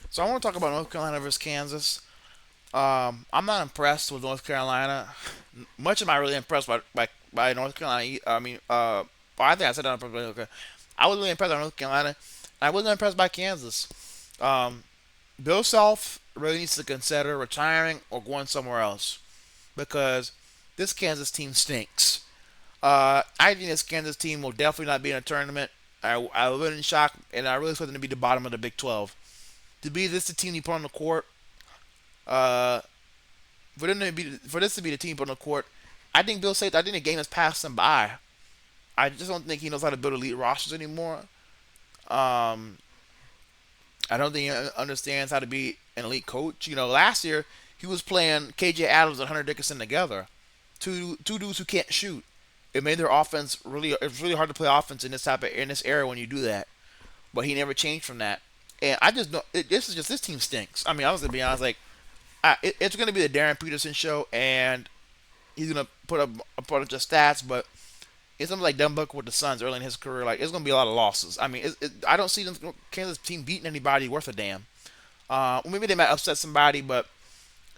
So I want to talk about North Carolina versus Kansas. I'm not impressed with North Carolina. Much am I really impressed by North Carolina? I think I said that on purpose. Okay. I was really impressed by North Carolina. I wasn't impressed by Kansas. Um, Bill Self really needs to consider retiring or going somewhere else because this Kansas team stinks. I think this Kansas team will definitely not be in a tournament. I was in shock, and I really expect them to be the bottom of the Big 12. To be this the team you put on the court, uh, for this to be the team put on the court, I think Bill Self. I think the game has passed him by. I just don't think he knows how to build elite rosters anymore. Um, I don't think he understands how to be an elite coach. Last year he was playing KJ Adams and Hunter Dickinson together, two dudes who can't shoot. It made their offense really. It's really hard to play offense in this era when you do that. But he never changed from that. And I just don't. This team stinks. I mean, I was gonna be honest. Like, it's gonna be the Darren Peterson show, and he's gonna put up a bunch of stats, but it's something like Devin Booker with the Suns early in his career. Like, it's gonna be a lot of losses. I mean, I don't see the Kansas team beating anybody worth a damn. Maybe they might upset somebody, but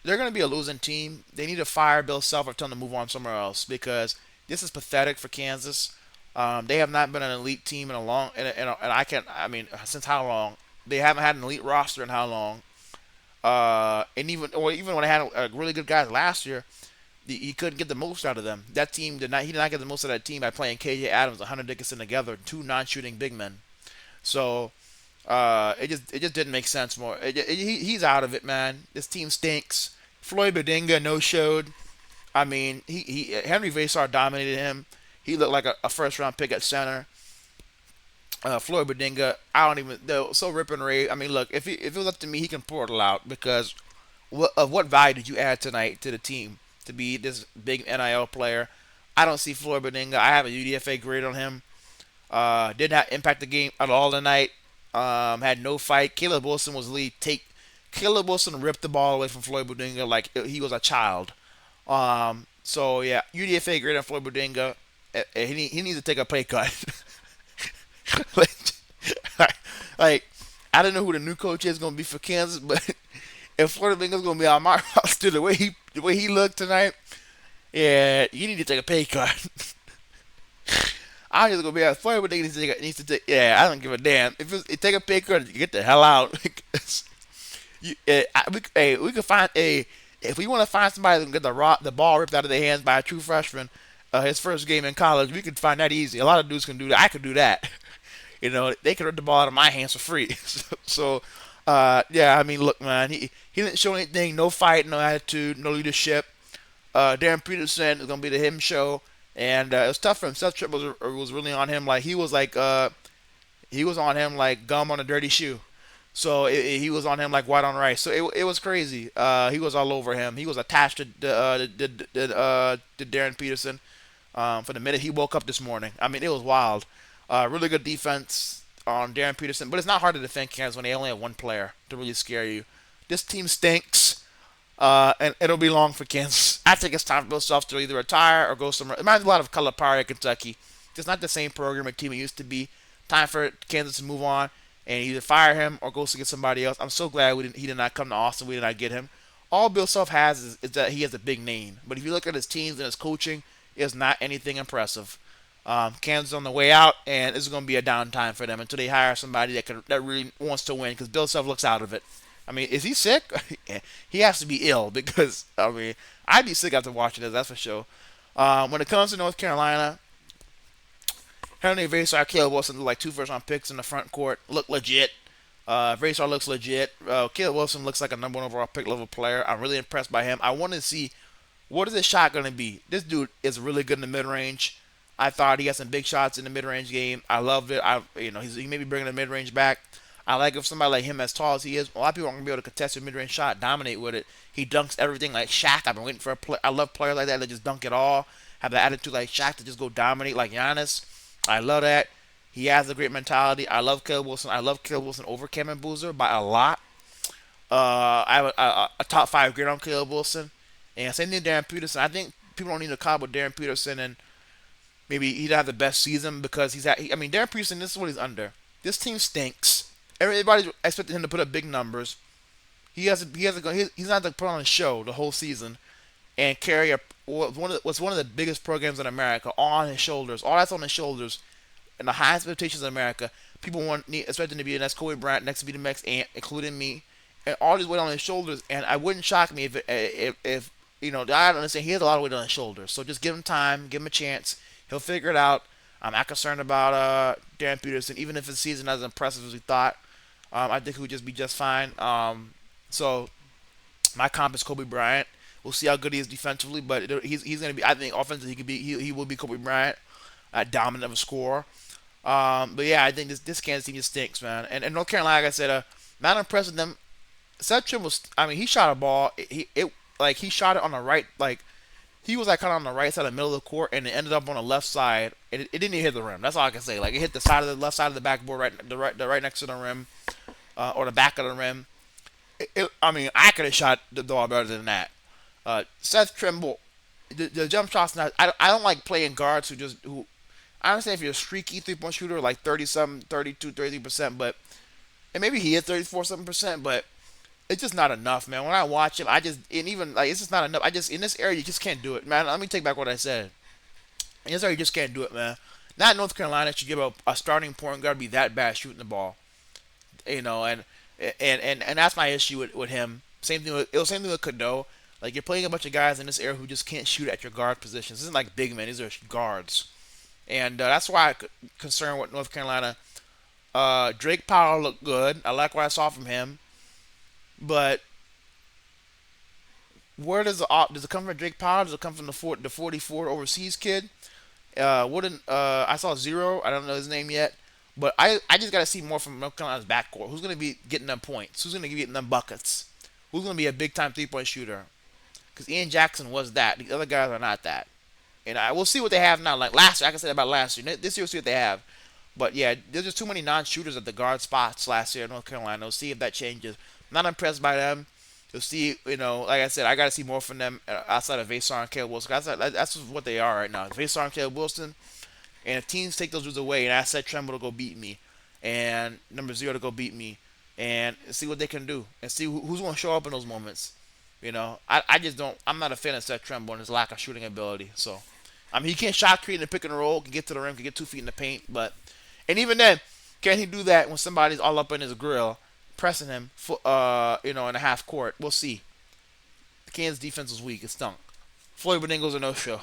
they're going to be a losing team. They need to fire Bill Self or tell him to move on somewhere else because this is pathetic for Kansas. They have not been an elite team in a long, and I can't. I mean, since how long? They haven't had an elite roster in how long? Even when they had really good guys last year, he couldn't get the most out of them. That team did not. He did not get the most out of that team by playing KJ Adams and Hunter Dickinson together, two non-shooting big men. So it just didn't make sense more. He's out of it, man. This team stinks. Floyd Bedinga no showed. I mean, he Henry Vasar dominated him. He looked like a first round pick at center. Floyd Bedinga, I don't even. They're so rip and rave. I mean, look, if it was up to me, he can portal out because what value did you add tonight to the team to be this big NIL player? I don't see Floyd Bedinga. I have a UDFA grade on him. Did not impact the game at all tonight. Had no fight. Caleb Wilson was lead. Caleb Wilson ripped the ball away from Floyd Budinga like he was a child. So yeah, UDFA grade on Floyd Budinga. He needs to take a pay cut. like, like, I don't know who the new coach is going to be for Kansas, but if Floyd Budinga's going to be on my roster the way he looked tonight, yeah, you need to take a pay cut. I'm just gonna be honest. Floyd Budinga needs to take. Yeah, I don't give a damn. Take a pay cut, get the hell out. We could find a if we want to find somebody that can get the ball ripped out of their hands by a true freshman, his first game in college, we could find that easy. A lot of dudes can do that. I could do that. They could rip the ball out of my hands for free. Yeah. I mean, look, man, he didn't show anything. No fight, no attitude, no leadership. Darren Peterson is gonna be the him show, and it was tough for him. Seth Tripp was really on him. Like he was on him like gum on a dirty shoe. So he was on him like white on rice. So it was crazy. He was all over him. He was attached to Darren Peterson from the minute he woke up this morning. I mean, it was wild. Really good defense on Darren Peterson, but it's not hard to defend Kansas when they only have one player to really scare you. This team stinks, and it'll be long for Kansas. I think it's time for Bill Self to either retire or go somewhere. It reminds me a lot of Calipari at Kentucky. It's not the same program or team it used to be. Time for Kansas to move on and either fire him or go to get somebody else. I'm so glad he did not come to Austin. We did not get him. All Bill Self has is that he has a big name. But if you look at his teams and his coaching, it's not anything impressive. Kansas on the way out, and it's going to be a downtime for them until they hire somebody that really wants to win because Bill Self looks out of it. I mean, is he sick? He has to be ill because, I mean, I'd be sick after watching this, that's for sure. When it comes to North Carolina, Henry Vasar, Caleb Wilson look like two first round picks in the front court. Look legit. Vasar looks legit. Caleb Wilson looks like a number one overall pick level player. I'm really impressed by him. I want to see what is his shot going to be. This dude is really good in the mid range. I thought he had some big shots in the mid range game. I loved it. He may be bringing the mid range back. I like if somebody like him, as tall as he is, a lot of people aren't gonna be able to contest a mid range shot, dominate with it. He dunks everything like Shaq. I've been waiting for a play. I love players like that that just dunk it all. Have the attitude like Shaq to just go dominate like Giannis. I love that. He has a great mentality. I love Caleb Wilson. I love Caleb Wilson over Kevin Boozer by a lot. I have a top five grade on Caleb Wilson. And same thing Darren Peterson. I think people don't need to call with Darren Peterson and maybe he'd have the best season because I mean, Darren Peterson, this is what he's under. This team stinks. Everybody's expecting him to put up big numbers. He's not to put on a show the whole season and carry what's one of the biggest programs in America on his shoulders. All that's on his shoulders, and the highest expectations in America. People expect him to be the next Kobe Bryant, next to be the next Ant, including me, and all this weight on his shoulders. And I wouldn't shock me if I understand he has a lot of weight on his shoulders. So just give him time, give him a chance. He'll figure it out. I'm not concerned about Darren Peterson, even if his season not as impressive as we thought. I think he would just be just fine. So my comp is Kobe Bryant. We'll see how good he is defensively, but he's going to be. I think offensively he will be Kobe Bryant, dominant of a scorer. But yeah, I think this Kansas team just stinks, man. And North Carolina, like I said, not impressed with them. Seth Trim was. I mean, he shot a ball. He shot it on the right. Like he was like kind of on the right side of the middle of the court, and it ended up on the left side, and it didn't even hit the rim. That's all I can say. Like it hit the side of the left side of the backboard, the right next to the rim, or the back of the rim. I mean, I could have shot the ball better than that. Seth Trimble, the jump shots. I don't like playing guards who. I understand if you're a streaky 3-point shooter, like 30 something, 32, 33%, but and maybe he is 34 something percent, but it's just not enough, man. When I watch him, and even like it's just not enough. In this area you just can't do it, man. Let me take back what I said. In this area you just can't do it, man. Not North Carolina should give a starting point guard be that bad shooting the ball, and that's my issue with him. Same thing with Cadeau. Like you're playing a bunch of guys in this area who just can't shoot at your guard positions. This isn't like big men; these are guards, and that's why I'm concerned with North Carolina. Drake Powell looked good. I like what I saw from him, but where does it come from? Drake Powell? Does it come from the 44 overseas kid? Wouldn't I saw Zero? I don't know his name yet, but I just gotta see more from North Carolina's backcourt. Who's gonna be getting them points? Who's gonna be getting them buckets? Who's gonna be a big time 3-point shooter? Because Ian Jackson was that. The other guys are not that. And I will see what they have now. Like last year, I can say that about last year. This year, we'll see what they have. But yeah, there's just too many non-shooters at the guard spots last year in North Carolina. We'll see if that changes. Not impressed by them. You'll see, like I said, I got to see more from them outside of Vassar and Caleb Wilson. That's what they are right now. Vassar and Caleb Wilson. And if teams take those dudes away, and I said Tremble to go beat me, and number 0 to go beat me, and see what they can do, and see who's going to show up in those moments. I just don't. I'm not a fan of Seth Tremble and his lack of shooting ability. So, I mean, he can't shot create in the pick and roll, can get to the rim, can get 2 feet in the paint, and even then, can he do that when somebody's all up in his grill, pressing him, in a half court? We'll see. The Kansas defense was weak. It stunk. Floyd Beningles or no show.